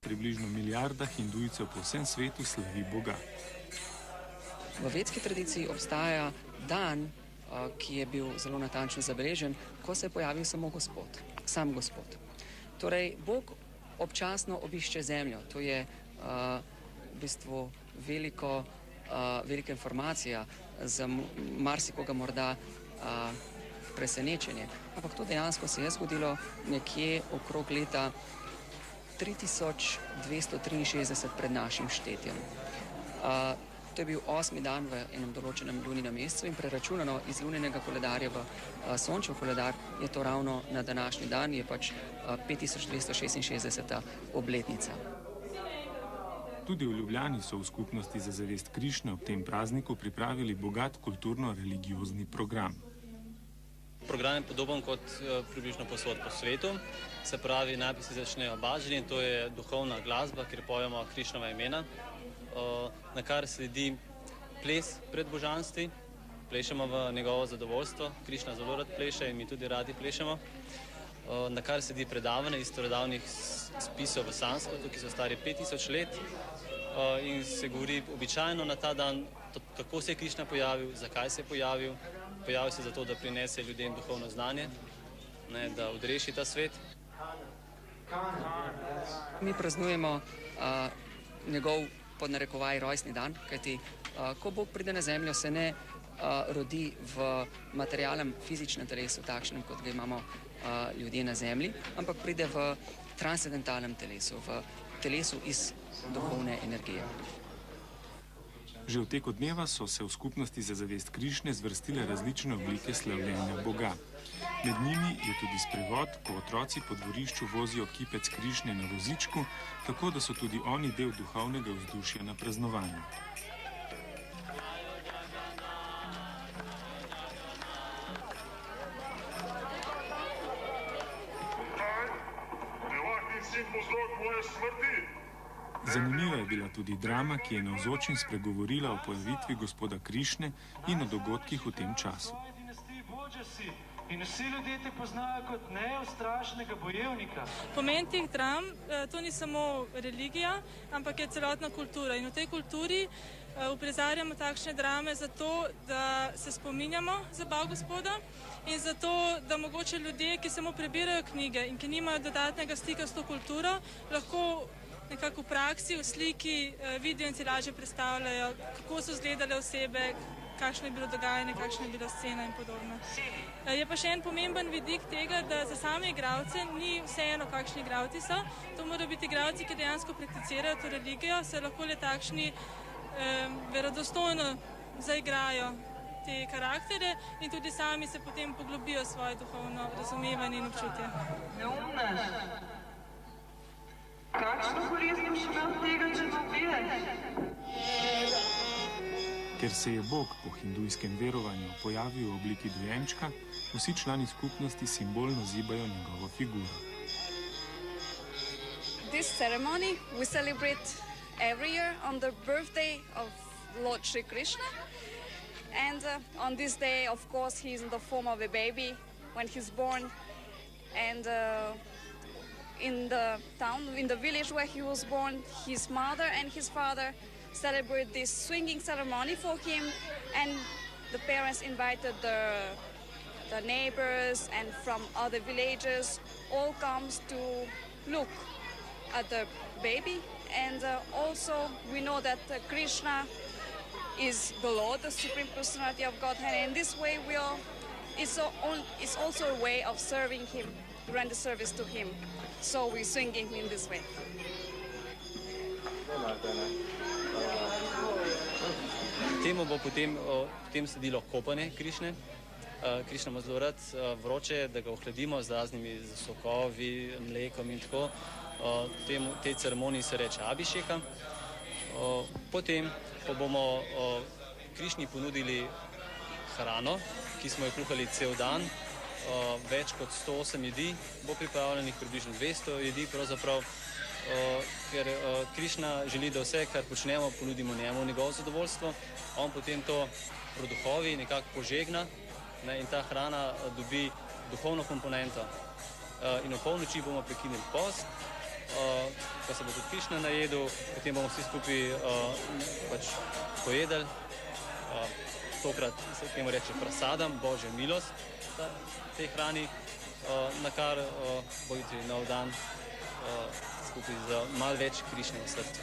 približno milijarda hindujcev po vsem svetu slavi Boga. V vedski tradiciji obstaja dan, ki je bil zelo natančno zabeležen, ko se je pojavil samo Gospod, sam Gospod. Torej, Bog občasno obišče zemljo. To je v bistvu velika informacija, za marsikoga morda presenečenje. Ampak to dejansko se je zgodilo nekje okrog leta 3263 pred našim štetjem. To je bil 8. dan v enem določenem luninem mesecu in preračunano iz luninega koledarja v sončev koledar je to ravno na današnji dan, je pač 5266. obletnica. Tudi v Ljubljani so v skupnosti za zavest Krišne ob tem prazniku pripravili bogat kulturno-religiozni program. Program je podoben kot približno posod po svetu. Se pravi, najprej se začnejo bažni, to je duhovna glasba, kjer pojemo Krišnova imena, na kar sledi ples pred božanstvi. Plešemo v njegovo zadovoljstvo. Krišna zelo rad pleše in mi tudi radi plešemo. Na kar sledi predavanje iz starodavnih spisov v Sanskrtu, ki so stari 5000 let. In se govori običajno na ta dan, kako se je Krišna pojavil, zakaj se je pojavil. Pojavil se zato, da prinese ljudem duhovno znanje, da odreši ta svet. Mi praznujemo njegov pod narekovaj rojstni dan, kajti ko Bog pride na zemljo, se ne rodi v materialnem fizičnem telesu, takšnem, kot ga imamo ljudje na zemlji, ampak pride v transcendentalnem telesu, v telesu iz duhovne energije. Že v teku dneva so se v skupnosti za zavest Krišne zvrstile različne oblike slavljenja Boga. Med njimi je tudi sprevod, ko otroci po dvorišču vozijo kipec Krišne na vozičku, tako da so tudi oni del duhovnega vzdušja na praznovanju. Zanimiva je bila tudi drama, ki je navzočim spregovorila o pojavitvi gospoda Krišne in o dogodkih v tem času. In vsi ljudje te poznajo kot neustrašnega bojevnika. Pomen teh dram, to ni samo religija, ampak je celotna kultura. In v tej kulturi uprizarjamo takšne drame zato, da se spominjamo zabav Gospoda in zato, da mogoče ljudje, ki samo prebirajo knjige in ki nimajo dodatnega stika s to kulturo, lahko nekako v praksi, v sliki vidijo in si lažje predstavljajo, kako so izgledale osebe, kakšno je bilo dogajanje, kakšna je bila scena in podobno. Je pa še en pomemben vidik tega, da za same igralce ni vseeno, kakšni igralci so. To morajo biti igralci, ki dejansko prakticirajo to religijo, se lahko le takšni verodostojno zaigrajo te karaktere in tudi sami se potem poglobijo svoje duhovno razumevanje in občutje. Kakšno bolezen boš imel tega, če ne ubiješ? Ker se je Bog po hindujskem verovanju pojavil v obliki dojenčka, vsi člani skupnosti simbolno zibajo njegovo figuro. This ceremony we celebrate every year on the birthday of Lord Sri Krishna. And on this day, of course, he is in the form of a baby when he's born. And in the town, in the village where he was born, his mother and his father celebrate this swinging ceremony for him, and the parents invited the neighbors and from other villages all comes to look at the baby. And also we know that Krishna is the Lord, the Supreme Personality of Godhead, and in this way it's also a way of serving him, render service to him. So we swing him in this way. Temu bo potem sledilo kopanje Krišne. Krišna ima zelo rad vroče, da ga ohladimo z raznimi sokovi, mlekom in tako. Tej ceremoniji se reče Abhišeka. Potem pa bomo Krišni ponudili hrano, ki smo jo kuhali cel dan. Več kot 108 jedi bo pripravljenih, približno 200 jedi pravzaprav. Ker Krišna želi, da vse, kar počnemo, ponudimo njemu njegovo zadovoljstvo. On potem to produhovi nekako požegna in ta hrana dobi duhovno komponento. In v polnoči bomo prekinili post, ko se bo tudi Krišna najedel, potem bomo vsi skupaj pač pojedli. Tokrat se temu reče prasadam, Božja milost tej hrani, na kar bo jutri nov dan skupaj z malo več Krišne v srcu.